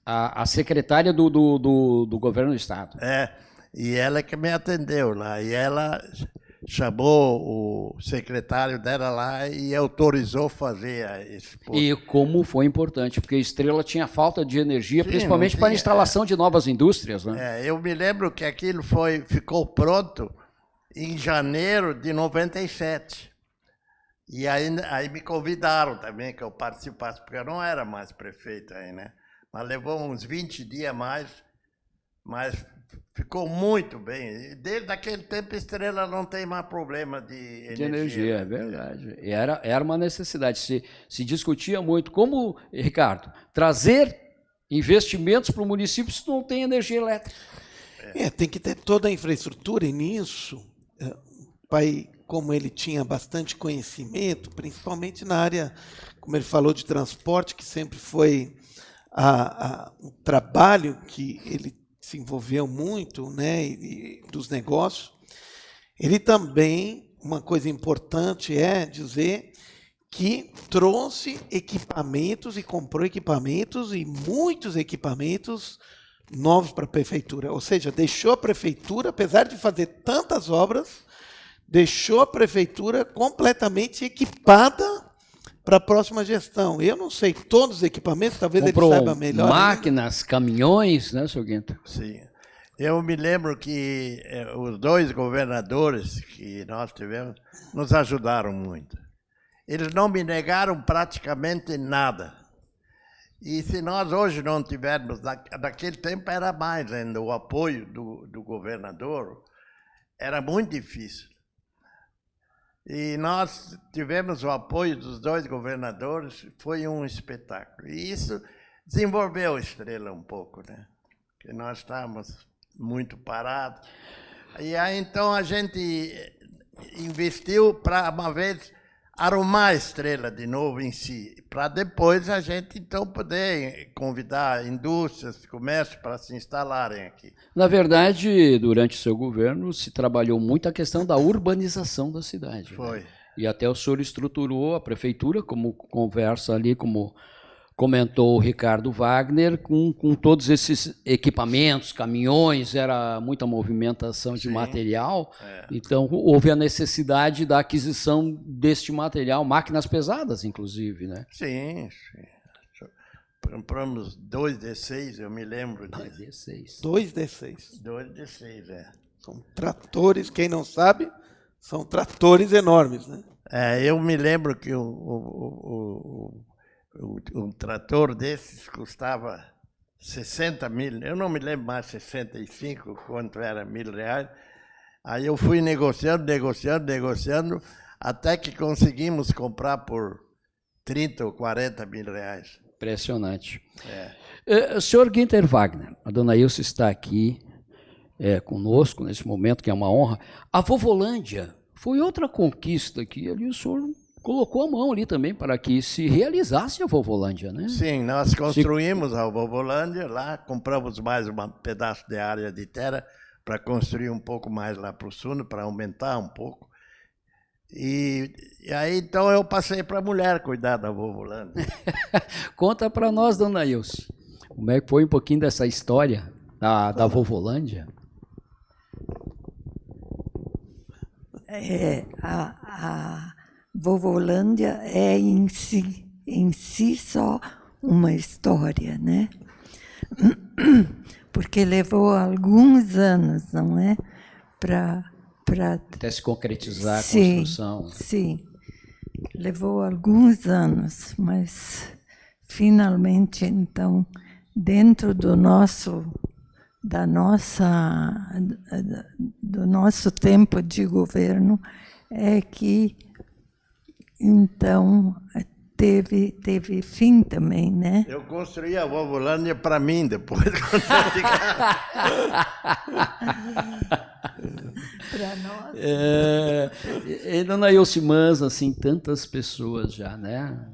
A secretária do governo do estado. E ela que me atendeu lá. E ela chamou o secretário dela lá e autorizou fazer esse posto. E como foi importante, porque a Estrela tinha falta de energia, Sim, principalmente não para a tinha, instalação de novas indústrias, né? Eu me lembro que aquilo ficou pronto em janeiro de 97. E aí me convidaram também que eu participasse, porque eu não era mais prefeito aí, né? Mas levou uns 20 dias mais, mas ficou muito bem. Desde aquele tempo, a Estrela não tem mais problema de energia. De energia, é verdade. E era uma necessidade. Se discutia muito como, Ricardo, trazer investimentos para o município se não tem energia elétrica. Tem que ter toda a infraestrutura, e nisso, o pai, como ele tinha bastante conhecimento, principalmente na área, como ele falou, de transporte, que sempre foi um trabalho que ele se envolveu muito, né, e dos negócios. Ele também, uma coisa importante é dizer que trouxe equipamentos e comprou equipamentos, e muitos equipamentos novos para a prefeitura. Ou seja, deixou a prefeitura, apesar de fazer tantas obras, deixou a prefeitura completamente equipada para a próxima gestão. Eu não sei todos os equipamentos, talvez Comprou ele saiba melhor. máquinas, caminhões, né, seu Guinto? Sim. Eu me lembro que os 2 governadores que nós tivemos nos ajudaram muito. Eles não me negaram praticamente nada. E se nós hoje não tivermos, naquele tempo era mais ainda, o apoio do governador, era muito difícil. E nós tivemos o apoio dos 2 governadores, foi um espetáculo. E isso desenvolveu a Estrela um pouco, né? Porque nós estávamos muito parados. E aí, então, a gente investiu para, uma vez, arrumar a Estrela de novo em si, para depois a gente, então, poder convidar indústrias, comércio para se instalarem aqui. Na verdade, durante o seu governo, se trabalhou muito a questão da urbanização da cidade. Foi. Né? E até o senhor estruturou a prefeitura, como conversa ali, como comentou o Ricardo Wagner, com todos esses equipamentos, caminhões, era muita movimentação de material, então houve a necessidade da aquisição deste material, máquinas pesadas, inclusive, né? Sim, sim. Compramos 2 D6, eu me lembro disso. D6. 2 D6. 2 D6, São tratores, quem não sabe, são tratores enormes, né? Eu me lembro que um trator desses custava 60 mil, eu não me lembro mais 65, quanto era R$1.000. Aí eu fui negociando, até que conseguimos comprar por 30 ou 40 mil reais. Impressionante. Senhor Günther Wagner, a dona Ilse está aqui conosco nesse momento, que é uma honra. A Vovolândia foi outra conquista que ali o senhor colocou a mão ali também para que se realizasse a Vovolândia, né? Sim, nós construímos a Vovolândia lá, compramos mais um pedaço de área de terra para construir um pouco mais lá para o sul, para aumentar um pouco. E aí, então, eu passei para a mulher cuidar da Vovolândia. Conta para nós, dona Ilse, como é que foi um pouquinho dessa história da Vovolândia? A Vovolândia é em si só uma história, né? Porque levou alguns anos, não é? Até se concretizar a construção. Sim, levou alguns anos, mas finalmente, então, dentro do nosso tempo de governo, é que então teve fim também, né? Eu construí a Vovolândia para mim depois. Quando eu chegar. Para nós. E dona Ilse Mans, assim, tantas pessoas já, né?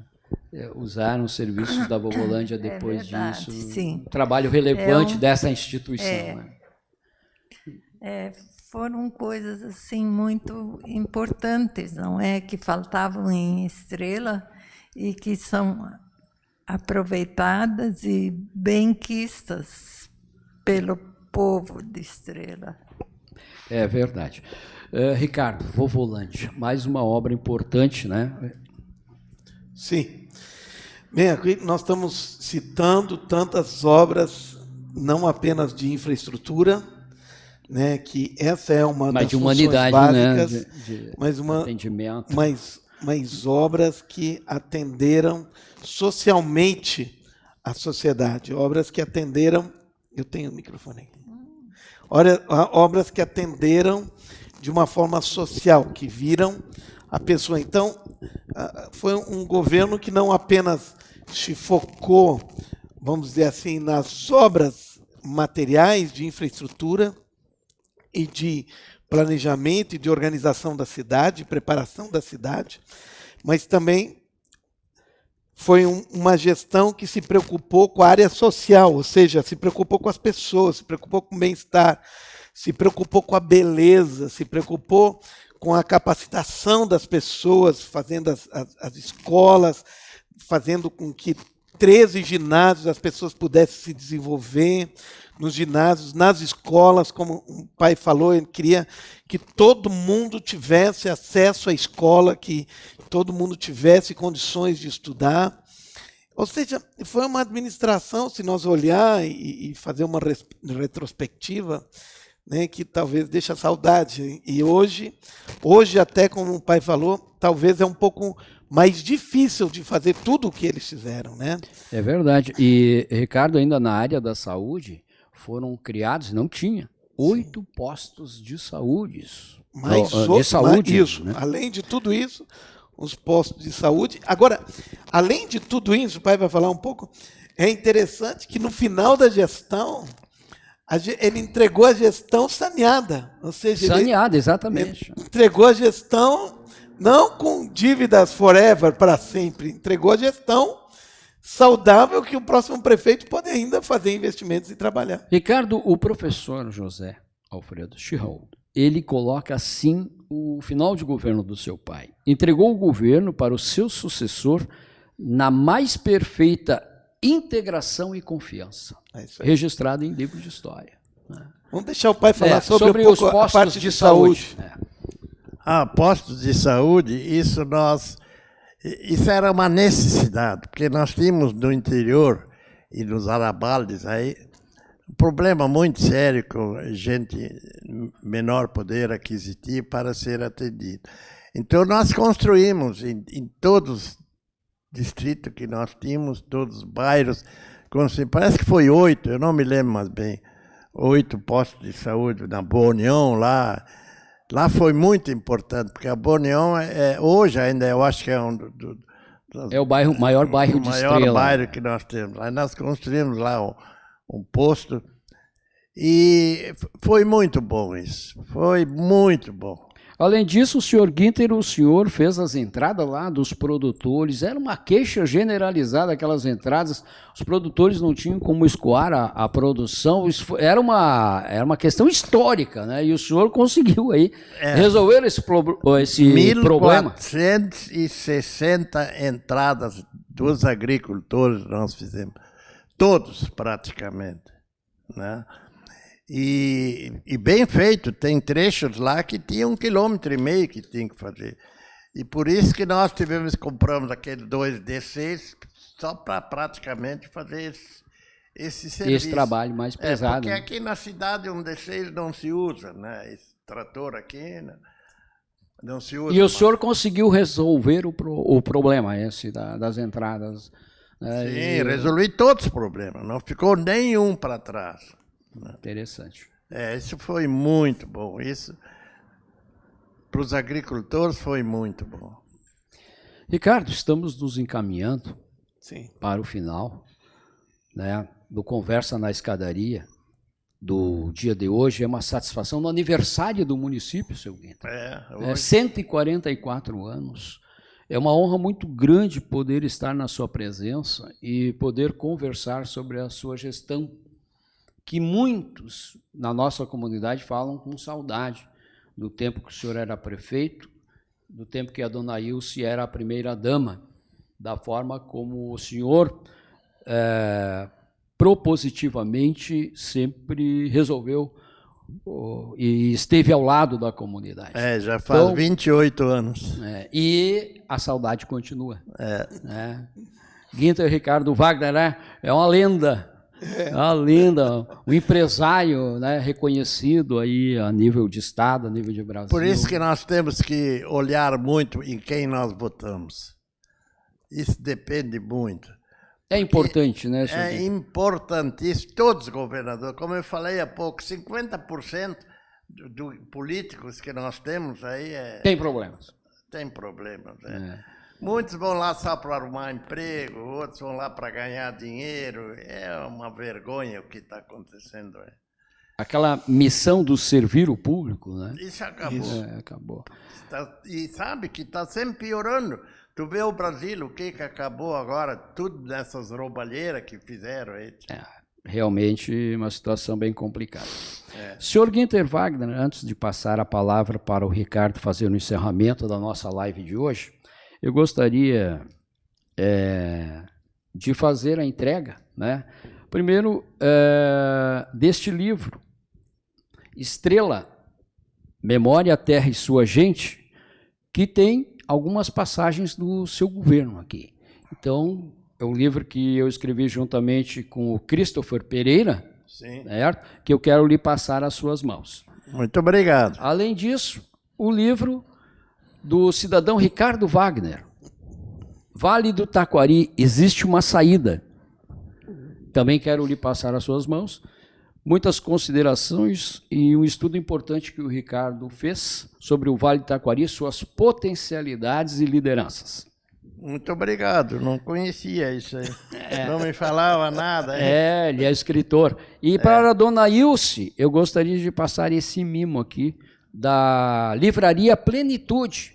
Usaram os serviços da Vovolândia depois verdade, disso. sim. Um trabalho relevante dessa instituição. Né? Foram coisas assim muito importantes, não é? Que faltavam em Estrela e que são aproveitadas e benquistas pelo povo de Estrela. É verdade. Ricardo, Vovolândia, mais uma obra importante, né? Sim. Bem, aqui nós estamos citando tantas obras, não apenas de infraestrutura, né, que essa é uma das de funções humanidade, básicas, né? De mas atendimento. mas obras que atenderam socialmente a sociedade, obras que atenderam. Eu tenho o microfone aqui. Obras que atenderam de uma forma social, que viram a pessoa. Então, foi um governo que não apenas se focou, vamos dizer assim, nas obras materiais de infraestrutura e de planejamento e de organização da cidade, preparação da cidade, mas também foi uma gestão que se preocupou com a área social, ou seja, se preocupou com as pessoas, se preocupou com o bem-estar, se preocupou com a beleza, se preocupou com a capacitação das pessoas, fazendo as escolas, fazendo com que 13 ginásios as pessoas pudessem se desenvolver nos ginásios, nas escolas, como o pai falou, ele queria que todo mundo tivesse acesso à escola, que todo mundo tivesse condições de estudar. Ou seja, foi uma administração, se nós olhar e fazer uma retrospectiva, né, que talvez deixa saudade. E hoje, até como o pai falou, talvez é um pouco mais difícil de fazer tudo o que eles fizeram, né? É verdade. E, Ricardo, ainda na área da saúde, foram criados, não tinha, 8 postos de saúde. Isso. Né? Além de tudo isso, os postos de saúde. Agora, além de tudo isso, o pai vai falar um pouco, é interessante que no final da gestão, ele entregou a gestão saneada. Ou seja, saneada, exatamente. Ele entregou a gestão não com dívidas forever, para sempre, entregou a gestão saudável que o próximo prefeito pode ainda fazer investimentos e trabalhar. Ricardo, o professor José Alfredo Schirrault, ele coloca assim o final de governo do seu pai. Entregou o governo para o seu sucessor na mais perfeita integração e confiança, registrado em livros de história. Vamos deixar o pai falar sobre os postos a parte de saúde. Postos de saúde, isso era uma necessidade, porque nós tínhamos no interior e nos arabaldes aí um problema muito sério com gente menor poder aquisitivo para ser atendido. Então nós construímos em todos os distritos que nós tínhamos, todos os bairros, parece que foi 8, eu não me lembro mais bem, 8 postos de saúde na Boa União, lá foi muito importante, porque a Boa União hoje ainda, eu acho que é é o maior bairro de Estrela. O maior bairro que nós temos. Aí nós construímos lá um posto e foi muito bom isso, foi muito bom. Além disso, o senhor Guinter, o senhor fez as entradas lá dos produtores, era uma queixa generalizada aquelas entradas, os produtores não tinham como escoar a produção, isso era uma questão histórica, né? E o senhor conseguiu aí resolver esse problema. 1.460 entradas dos agricultores nós fizemos, todos praticamente, né? E bem feito, tem trechos lá que tinha 1,5 km que tinha que fazer. E por isso que nós compramos aquele 2 D6 só para praticamente fazer esse serviço. Esse trabalho mais pesado. Porque aqui na cidade um D6 não se usa, né? Esse trator aqui não se usa. E o senhor conseguiu resolver o problema esse das entradas? Sim, resolvi todos os problemas, não ficou nenhum para trás. Interessante. Isso foi muito bom. Isso, para os agricultores, foi muito bom. Ricardo, estamos nos encaminhando Sim. para o final, né, do Conversa na Escadaria do dia de hoje. É uma satisfação no aniversário do município, seu Guinter. 144 anos. É uma honra muito grande poder estar na sua presença e poder conversar sobre a sua gestão, que muitos na nossa comunidade falam com saudade do tempo que o senhor era prefeito, do tempo que a dona Ilse era a primeira-dama da forma como o senhor propositivamente sempre resolveu e esteve ao lado da comunidade. Já faz então, 28 anos. E a saudade continua. Günther Ricardo Wagner é uma lenda. É uma lenda, um empresário, né, reconhecido aí a nível de Estado, a nível de Brasil. Por isso que nós temos que olhar muito em quem nós votamos. Isso depende muito. É importante, né, senhor? É importantíssimo. Todos os governadores, como eu falei há pouco, 50% dos políticos que nós temos aí... Tem problemas. Tem problemas, Muitos vão lá só para arrumar emprego, outros vão lá para ganhar dinheiro. É uma vergonha o que está acontecendo. Aquela missão do servir o público, né? Isso acabou. Acabou. E sabe que está sempre piorando. Tu vê o Brasil, o que acabou agora, tudo dessas roubalheiras que fizeram. Realmente uma situação bem complicada. Senhor Günther Wagner, antes de passar a palavra para o Ricardo fazer o encerramento da nossa live de hoje, eu gostaria de fazer a entrega, né? Primeiro, deste livro, Estrela, Memória, Terra e Sua Gente, que tem algumas passagens do seu governo aqui. Então, é um livro que eu escrevi juntamente com o Christopher Pereira, certo? Que eu quero lhe passar às suas mãos. Muito obrigado. Além disso, o livro do cidadão Ricardo Wagner, Vale do Taquari, Existe uma Saída. Também quero lhe passar às suas mãos. Muitas considerações e um estudo importante que o Ricardo fez sobre o Vale do Taquari, suas potencialidades e lideranças. Muito obrigado, não conhecia isso aí. Não me falava nada. Ele é escritor. E para a dona Ilse, eu gostaria de passar esse mimo aqui, da Livraria Plenitude,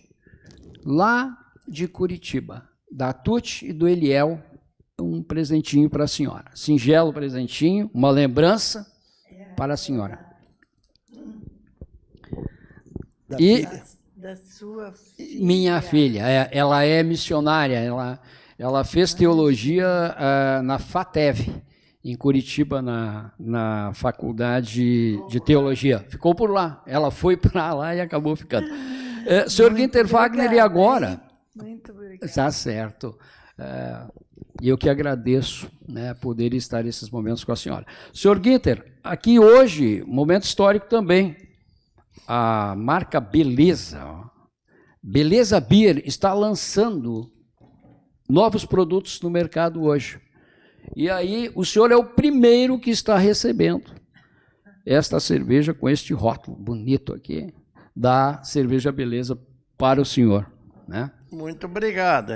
lá de Curitiba, da Tuti e do Eliel, um presentinho para a senhora. Singelo presentinho, uma lembrança para a senhora. Da sua filha. Minha filha, ela é missionária, ela fez teologia na FATEV, em Curitiba, na faculdade de teologia. Ficou por lá. Ela foi para lá e acabou ficando. Senhor Günther Wagner, e agora? Muito obrigada. Está certo. E eu que agradeço, né, poder estar nesses momentos com a senhora. Senhor Günther, aqui hoje, momento histórico também, a marca Beleza Beer está lançando novos produtos no mercado hoje. E aí, o senhor é o primeiro que está recebendo esta cerveja com este rótulo bonito aqui, da Cerveja Beleza para o senhor, né? Muito obrigado.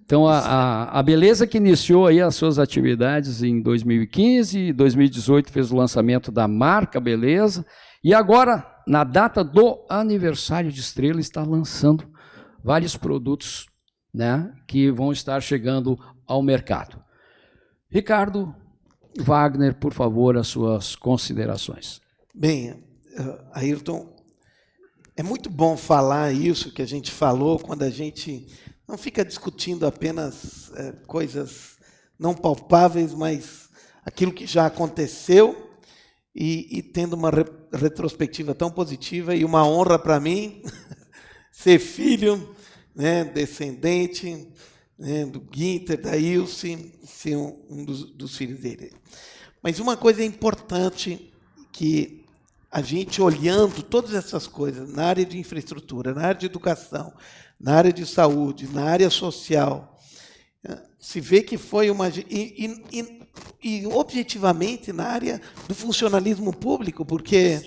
Então, a Beleza que iniciou aí as suas atividades em 2015, 2018 fez o lançamento da marca Beleza, e agora, na data do aniversário de Estrela, está lançando vários produtos, né, que vão estar chegando ao mercado. Ricardo Wagner, por favor, as suas considerações. Bem, Ayrton, é muito bom falar isso que a gente falou quando a gente não fica discutindo apenas coisas não palpáveis, mas aquilo que já aconteceu e tendo uma retrospectiva tão positiva, e uma honra para mim ser filho, né, descendente, né, do Günther, da Ilse, ser um dos filhos dele. Mas uma coisa importante que a gente, olhando todas essas coisas na área de infraestrutura, na área de educação, na área de saúde, na área social, se vê que foi uma... E objetivamente na área do funcionalismo público, porque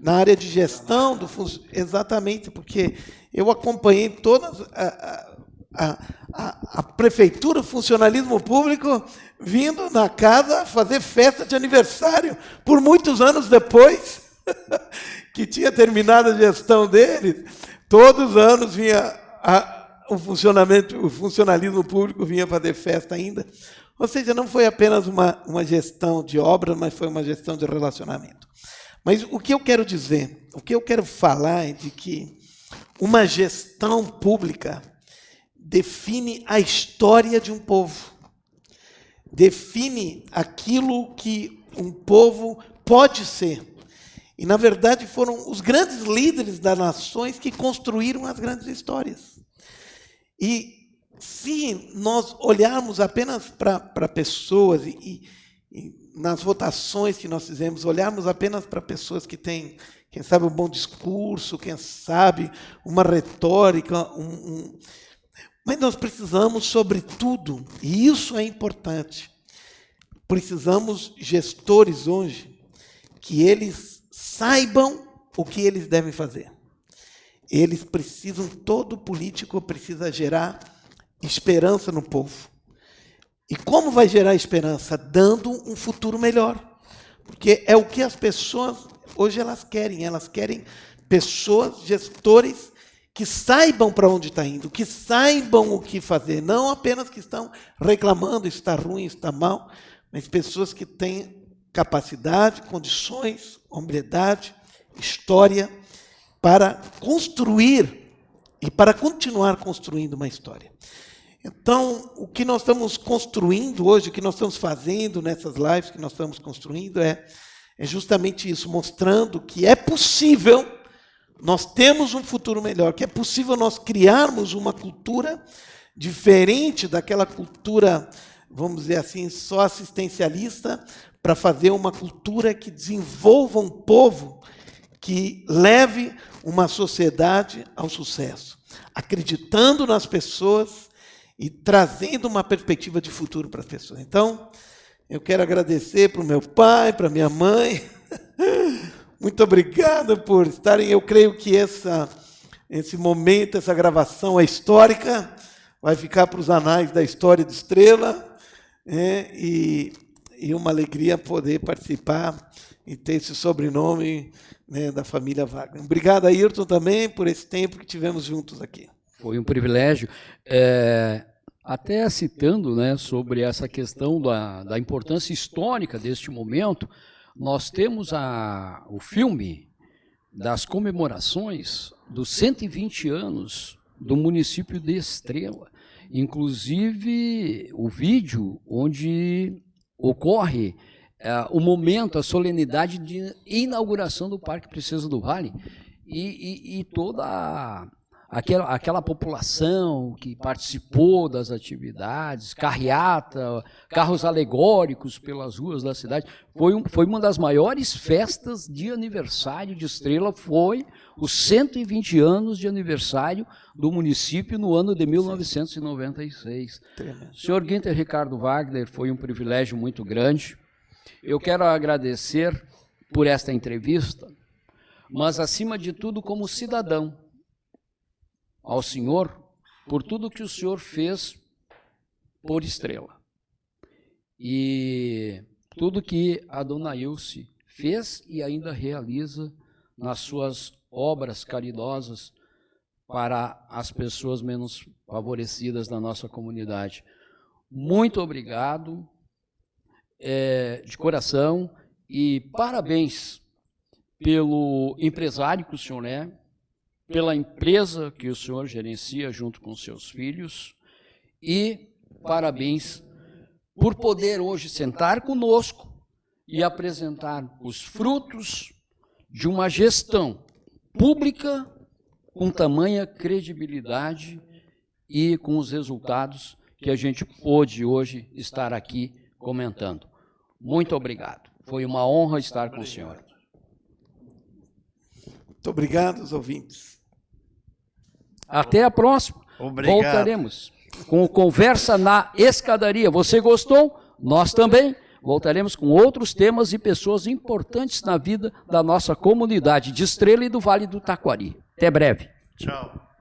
na área de gestão, exatamente, porque eu acompanhei toda a prefeitura, o funcionalismo público, vindo na casa fazer festa de aniversário, por muitos anos depois que tinha terminado a gestão deles, todos os anos vinha o funcionalismo público vinha fazer festa ainda. Ou seja, não foi apenas uma gestão de obra, mas foi uma gestão de relacionamento. Mas o que eu quero dizer, o que eu quero falar é de que uma gestão pública define a história de um povo, define aquilo que um povo pode ser. E, na verdade, foram os grandes líderes das nações que construíram as grandes histórias. E se nós olharmos apenas para pessoas, e nas votações que nós fizemos, olharmos apenas para pessoas que têm, quem sabe, um bom discurso, quem sabe, uma retórica, mas nós precisamos, sobretudo, e isso é importante, precisamos de gestores hoje que eles saibam o que eles devem fazer. Eles precisam, todo político precisa gerar esperança no povo. E como vai gerar esperança? Dando um futuro melhor. Porque é o que as pessoas hoje elas querem pessoas, gestores, que saibam para onde está indo, que saibam o que fazer, não apenas que estão reclamando, isso está ruim, isso está mal, mas pessoas que têm capacidade, condições, hombridade, história, para construir e para continuar construindo uma história. Então, o que nós estamos construindo hoje, o que nós estamos fazendo nessas lives que nós estamos construindo é justamente isso, mostrando que é possível nós temos um futuro melhor, que é possível nós criarmos uma cultura diferente daquela cultura, vamos dizer assim, só assistencialista, para fazer uma cultura que desenvolva um povo que leve uma sociedade ao sucesso, acreditando nas pessoas e trazendo uma perspectiva de futuro para as pessoas. Então, eu quero agradecer para o meu pai, para a minha mãe. Muito obrigado por estarem. Eu creio que esse momento, essa gravação é histórica, vai ficar para os anais da história de Estrela, e uma alegria poder participar e ter esse sobrenome, né, da família Wagner. Obrigado, Ayrton, também, por esse tempo que tivemos juntos aqui. Foi um privilégio. Até citando, né, sobre essa questão da importância histórica deste momento, nós temos o filme das comemorações dos 120 anos do município de Estrela. Inclusive, o vídeo onde ocorre o momento, a solenidade de inauguração do Parque Princesa do Vale e toda aquela população que participou das atividades, carreata, carros alegóricos pelas ruas da cidade. Foi uma das maiores festas de aniversário de Estrela, foi os 120 anos de aniversário do município no ano de 1996. Senhor Günther Ricardo Wagner, foi um privilégio muito grande. Eu quero agradecer por esta entrevista, mas, acima de tudo, como cidadão, ao senhor, por tudo que o senhor fez por Estrela. E tudo que a dona Ilse fez e ainda realiza nas suas obras caridosas para as pessoas menos favorecidas da nossa comunidade. Muito obrigado, de coração, e parabéns pelo empresário que o senhor é, pela empresa que o senhor gerencia junto com seus filhos, e parabéns por poder hoje sentar conosco e apresentar os frutos de uma gestão pública com tamanha credibilidade e com os resultados que a gente pôde hoje estar aqui comentando. Muito obrigado. Foi uma honra estar com o senhor. Muito obrigado aos ouvintes. Até a próxima. Obrigado. Voltaremos com Conversa na Escadaria. Você gostou? Nós também. Voltaremos com outros temas e pessoas importantes na vida da nossa comunidade de Estrela e do Vale do Taquari. Até breve. Tchau.